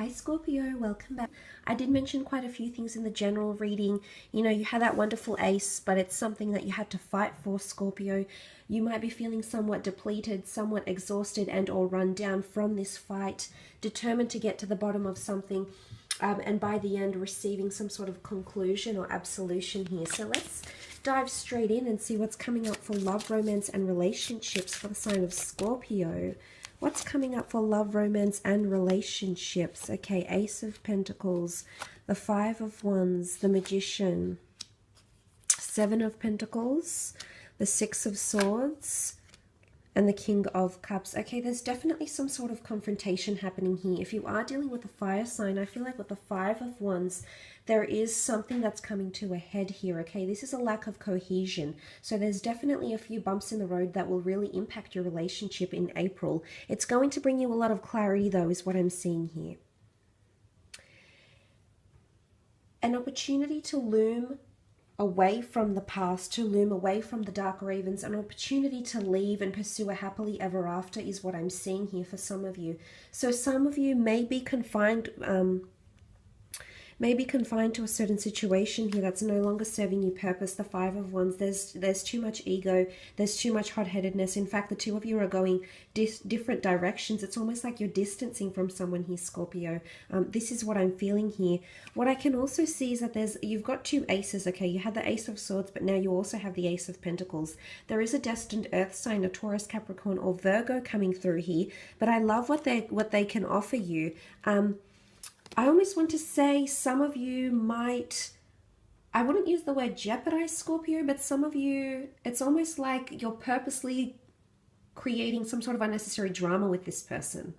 Hi Scorpio, welcome back. I did mention quite a few things in the general reading. You know, you had that wonderful ace, but it's something that you had to fight for, Scorpio. You might be feeling somewhat depleted, somewhat exhausted and or run down from this fight, determined to get to the bottom of something, and by the end receiving some sort of conclusion or absolution here. So let's dive straight in and see what's coming up for love, romance and relationships for the sign of Scorpio. What's coming up for love, romance, and relationships? Okay, Ace of Pentacles, the Five of Wands, the Magician, Seven of Pentacles, the Six of Swords, and the King of Cups. Okay, there's definitely some sort of confrontation happening here. If you are dealing with a fire sign, I feel like with the Five of Wands, there is something that's coming to a head here, okay? This is a lack of cohesion. So there's definitely a few bumps in the road that will really impact your relationship in April. It's going to bring you a lot of clarity, though, is what I'm seeing here. An opportunity to loom away from the past, to loom away from the dark ravens, an opportunity to leave and pursue a happily ever after is what I'm seeing here for some of you. So some of you may be confined to a certain situation here that's no longer serving you purpose. The Five of Wands, there's too much ego, there's too much hot-headedness. In fact, the two of you are going different directions. It's almost like you're distancing from someone here, Scorpio. This is what I'm feeling here. What I can also see is that you've got two aces, okay? You had the Ace of Swords, but now you also have the Ace of Pentacles. There is a destined earth sign, a Taurus, Capricorn, or Virgo coming through here, but I love what they can offer you. I almost want to say some of you might, I wouldn't use the word jeopardize, Scorpio, but some of you, it's almost like you're purposely creating some sort of unnecessary drama with this person.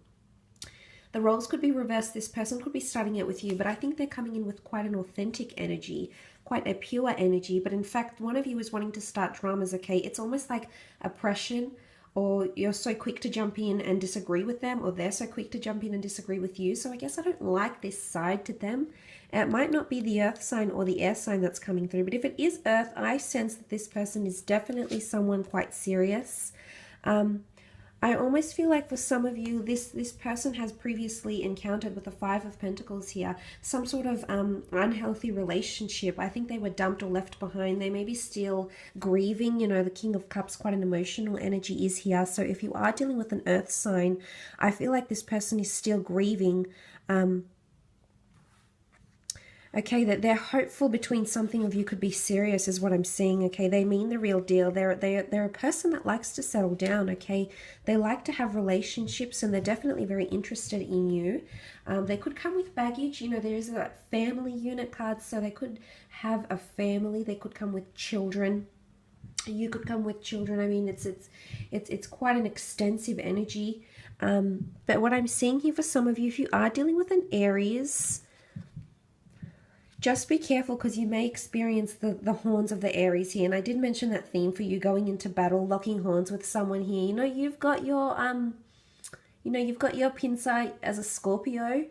The roles could be reversed. This person could be starting out with you, but I think they're coming in with quite an authentic energy, quite a pure energy. But in fact, one of you is wanting to start dramas, okay? It's almost like oppression, or you're so quick to jump in and disagree with them, or they're so quick to jump in and disagree with you. So I guess I don't like this side to them. It might not be the earth sign or the air sign that's coming through, but if it is earth, I sense that this person is definitely someone quite serious. I almost feel like for some of you, this person has previously encountered with the Five of Pentacles here, some sort of unhealthy relationship. I think they were dumped or left behind. They may be still grieving. You know, the King of Cups, quite an emotional energy is here. So if you are dealing with an earth sign, I feel like this person is still grieving. Okay, that they're hopeful between something of you could be serious is what I'm seeing, okay? They mean the real deal. They're a person that likes to settle down, okay? They like to have relationships and they're definitely very interested in you. They could come with baggage. You know, there is a family unit card, so they could have a family. They could come with children. You could come with children. I mean, it's quite an extensive energy. But what I'm seeing here for some of you, if you are dealing with an Aries, just be careful because you may experience the horns of the Aries here. And I did mention that theme for you going into battle, locking horns with someone here. You know, you've got your, you've got your pincer as a Scorpio.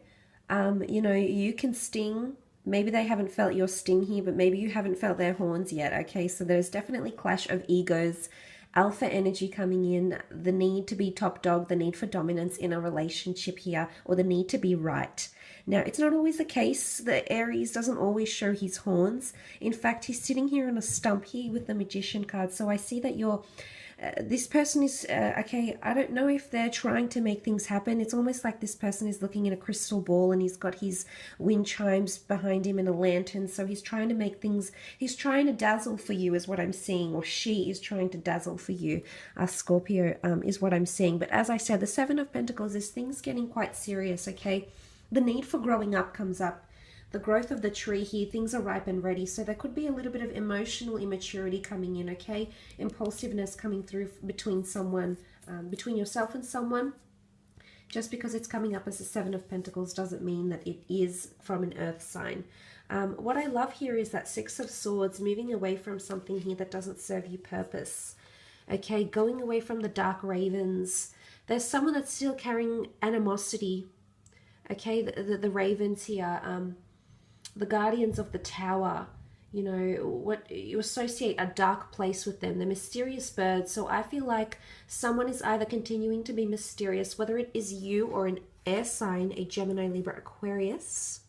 You know, you can sting. Maybe they haven't felt your sting here, but maybe you haven't felt their horns yet. Okay, so there's definitely clash of egos, alpha energy coming in, the need to be top dog, the need for dominance in a relationship here, or the need to be right. Now, it's not always the case. The Aries doesn't always show his horns. In fact, he's sitting here on a stump here with the Magician card. So I see that this person is, okay, I don't know if they're trying to make things happen. It's almost like this person is looking in a crystal ball and he's got his wind chimes behind him and a lantern. So he's trying to make things, he's trying to dazzle for you is what I'm seeing, or she is trying to dazzle for you. Scorpio is what I'm seeing. But as I said, the Seven of Pentacles is things getting quite serious, okay? The need for growing up comes up. The growth of the tree here, things are ripe and ready. So there could be a little bit of emotional immaturity coming in, okay? Impulsiveness coming through between someone, between yourself and someone. Just because it's coming up as a Seven of Pentacles doesn't mean that it is from an earth sign. What I love here is that Six of Swords, moving away from something here that doesn't serve you purpose. Okay, going away from the dark ravens. There's someone that's still carrying animosity. Okay, the ravens here, the guardians of the tower, you know, what you associate a dark place with them, the mysterious birds. So I feel like someone is either continuing to be mysterious, whether it is you or air sign, a Gemini, Libra, Aquarius,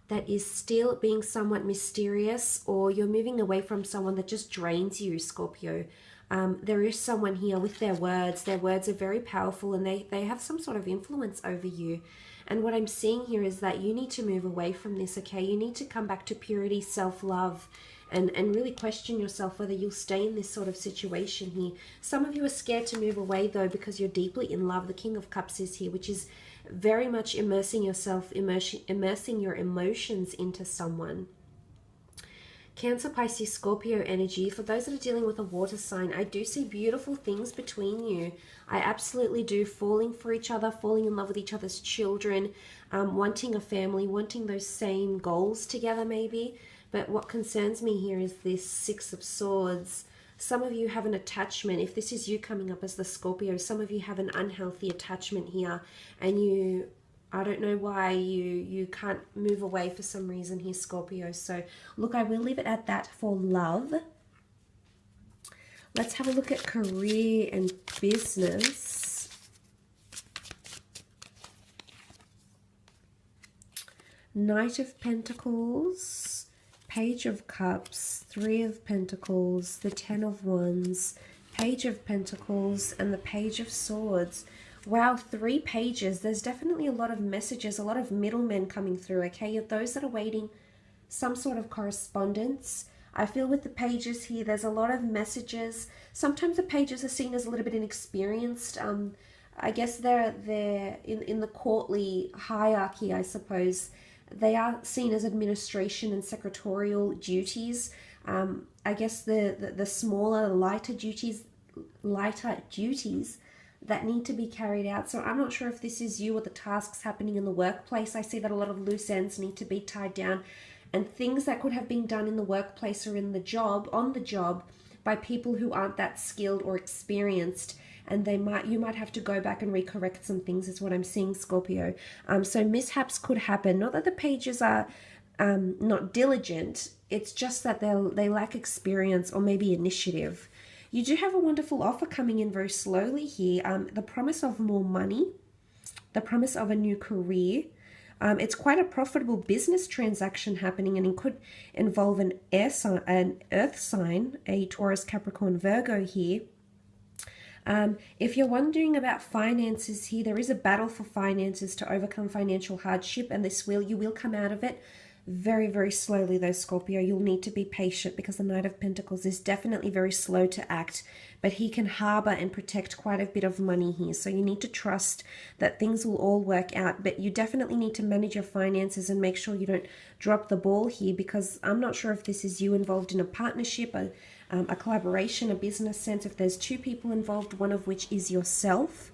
that is still being somewhat mysterious, or you're moving away from someone that just drains you, Scorpio. There is someone here with their words. Their words are very powerful, and they have some sort of influence over you. And what I'm seeing here is that you need to move away from this, okay? You need to come back to purity, self-love, and really question yourself whether you'll stay in this sort of situation here. Some of you are scared to move away, though, because you're deeply in love. The King of Cups is here, which is very much immersing yourself, immersing your emotions into someone. Cancer, Pisces, Scorpio energy. For those that are dealing with a water sign, I do see beautiful things between you. I absolutely do. Falling for each other, falling in love with each other's children, wanting a family, wanting those same goals together maybe. But what concerns me here is this Six of Swords. Some of you have an attachment. If this is you coming up as the Scorpio, some of you have an unhealthy attachment here, and I don't know why you can't move away for some reason here, Scorpio. So look, I will leave it at that for love. Let's have a look at career and business. Knight of Pentacles, Page of Cups, Three of Pentacles, the Ten of Wands, Page of Pentacles, and the Page of Swords. Wow, 3 pages. There's definitely a lot of messages, a lot of middlemen coming through, okay? Those that are waiting some sort of correspondence. I feel with the pages here, there's a lot of messages. Sometimes the pages are seen as a little bit inexperienced. I guess they're in the courtly hierarchy, I suppose. They are seen as administration and secretarial duties. I guess the smaller, lighter duties that need to be carried out. So I'm not sure if this is you or the tasks happening in the workplace. I see that a lot of loose ends need to be tied down, and things that could have been done in the workplace or in the job, on the job, by people who aren't that skilled or experienced, and you might have to go back and recorrect some things, is what I'm seeing, Scorpio. So mishaps could happen. Not that the pages are not diligent, it's just that they lack experience or maybe initiative. You do have a wonderful offer coming in very slowly here. The promise of more money, the promise of a new career. It's quite a profitable business transaction happening, and it could involve an earth sign, a Taurus, Capricorn, Virgo here. If you're wondering about finances here, there is a battle for finances to overcome financial hardship, and you will come out of it very, very slowly though, Scorpio. You'll need to be patient because the Knight of Pentacles is definitely very slow to act, but he can harbor and protect quite a bit of money here. So you need to trust that things will all work out, but you definitely need to manage your finances and make sure you don't drop the ball here, because I'm not sure if this is you involved in a partnership, a collaboration, a business sense. If there's 2 people involved, one of which is yourself.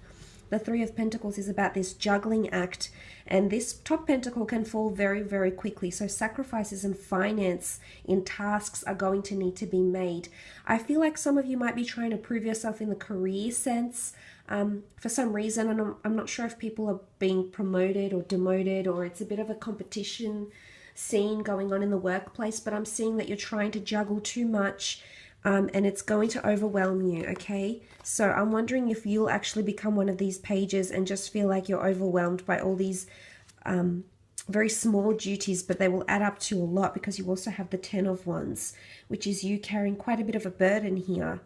The Three of Pentacles is about this juggling act, and this top pentacle can fall very, very quickly. So sacrifices in finance, in tasks, are going to need to be made. I feel like some of you might be trying to prove yourself in the career sense for some reason, and I'm not sure if people are being promoted or demoted, or it's a bit of a competition scene going on in the workplace, but I'm seeing that you're trying to juggle too much. And it's going to overwhelm you, okay? So I'm wondering if you'll actually become one of these pages and just feel like you're overwhelmed by all these very small duties, but they will add up to a lot, because you also have the Ten of Wands, which is you carrying quite a bit of a burden here.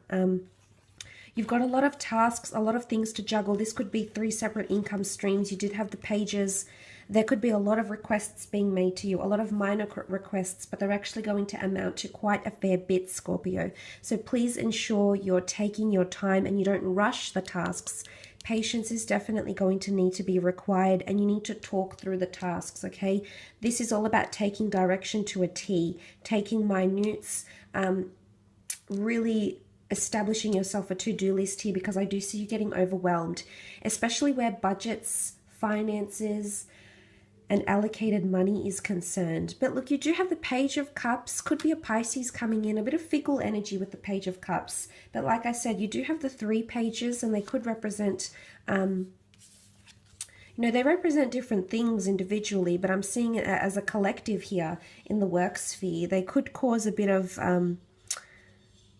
You've got a lot of tasks, a lot of things to juggle. This could be 3 separate income streams. You did have the pages. There could be a lot of requests being made to you, a lot of minor requests, but they're actually going to amount to quite a fair bit, Scorpio. So please ensure you're taking your time and you don't rush the tasks. Patience is definitely going to need to be required, and you need to talk through the tasks, okay? This is all about taking direction to a T, taking minutes, really establishing yourself a to-do list here, because I do see you getting overwhelmed, especially where budgets, finances, and allocated money is concerned. But look, you do have the Page of Cups. Could be a Pisces coming in, a bit of fickle energy with the Page of Cups. But like I said, you do have the 3 pages, and they could represent, they represent different things individually, but I'm seeing it as a collective here in the work sphere. They could cause a bit of,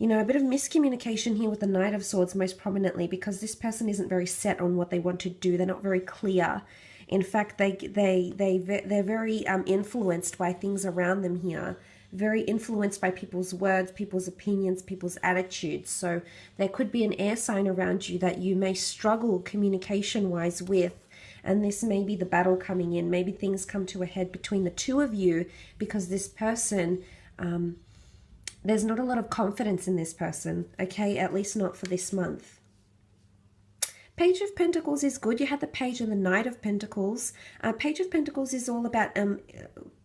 You know, a bit of miscommunication here with the Knight of Swords most prominently, because this person isn't very set on what they want to do. They're not very clear. In fact, they're very influenced by things around them here. Very influenced by people's words, people's opinions, people's attitudes. So there could be an air sign around you that you may struggle communication-wise with. And this may be the battle coming in. Maybe things come to a head between the two of you because this person... there's not a lot of confidence in this person, okay? At least not for this month. Page of Pentacles is good. You had the Page and the Knight of Pentacles. Page of Pentacles is all about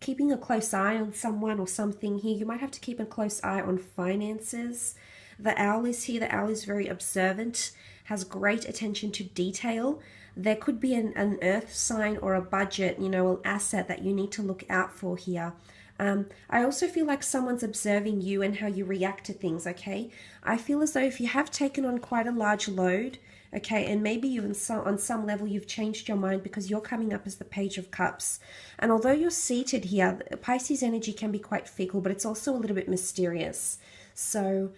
keeping a close eye on someone or something here. You might have to keep a close eye on finances. The Owl is here. The Owl is very observant, has great attention to detail. There could be an earth sign or a budget, you know, an asset that you need to look out for here. I also feel like someone's observing you and how you react to things, okay? I feel as though if you have taken on quite a large load, okay, and maybe you on some level you've changed your mind because you're coming up as the Page of Cups. And although you're seated here, Pisces energy can be quite fickle, but it's also a little bit mysterious. So...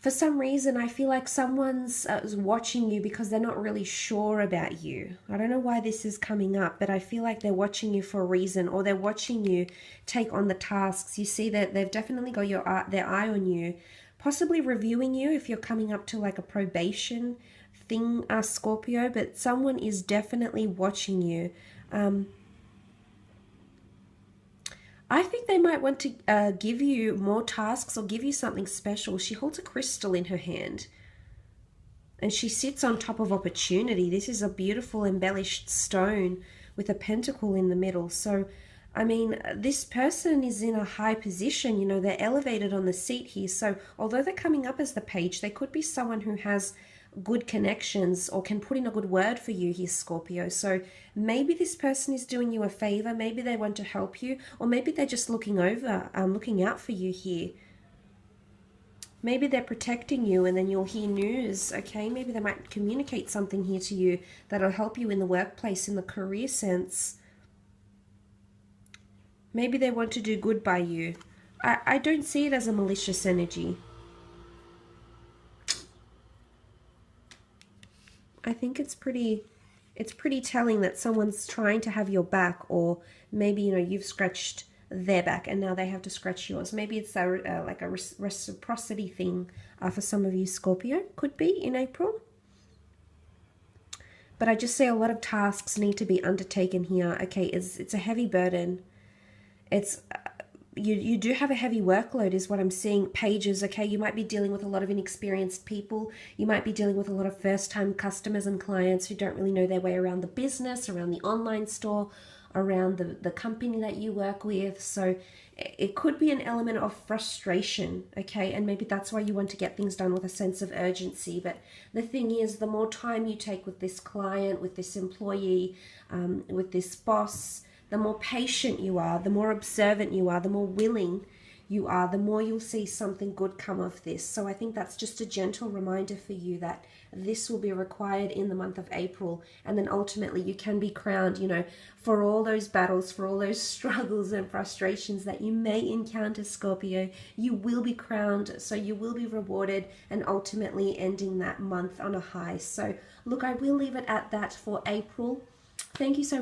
for some reason, I feel like someone's watching you because they're not really sure about you. I don't know why this is coming up, but I feel like they're watching you for a reason, or they're watching you take on the tasks. You see that they've definitely got their eye on you, possibly reviewing you if you're coming up to like a probation thing, Scorpio, but someone is definitely watching you. I think they might want to give you more tasks or give you something special. She holds a crystal in her hand and she sits on top of opportunity. This is a beautiful embellished stone with a pentacle in the middle. So, I mean, this person is in a high position. You know, they're elevated on the seat here. So although they're coming up as the Page, they could be someone who has good connections or can put in a good word for you here, Scorpio. So maybe this person is doing you a favor, maybe they want to help you, or maybe they're just looking out for you here. Maybe they're protecting you and then you'll hear news, okay? Maybe they might communicate something here to you that'll help you in the workplace, in the career sense. Maybe they want to do good by you. I don't see it as a malicious energy. I think it's pretty telling that someone's trying to have your back, or maybe, you know, you've scratched their back and now they have to scratch yours. Maybe it's like a reciprocity thing for some of you, Scorpio. Could be in April. But I just say a lot of tasks need to be undertaken here. Okay, it's a heavy burden. It's... You do have a heavy workload is what I'm seeing. Pages, okay, you might be dealing with a lot of inexperienced people. You might be dealing with a lot of first-time customers and clients who don't really know their way around the business, around the online store, around the company that you work with. So it could be an element of frustration, okay, and maybe that's why you want to get things done with a sense of urgency. But the thing is, the more time you take with this client, with this employee, with this boss, the more patient you are, the more observant you are, the more willing you are, the more you'll see something good come of this. So I think that's just a gentle reminder for you that this will be required in the month of April. And then ultimately you can be crowned, you know, for all those battles, for all those struggles and frustrations that you may encounter, Scorpio. You will be crowned, so you will be rewarded, and ultimately ending that month on a high. So look, I will leave it at that for April. Thank you so much.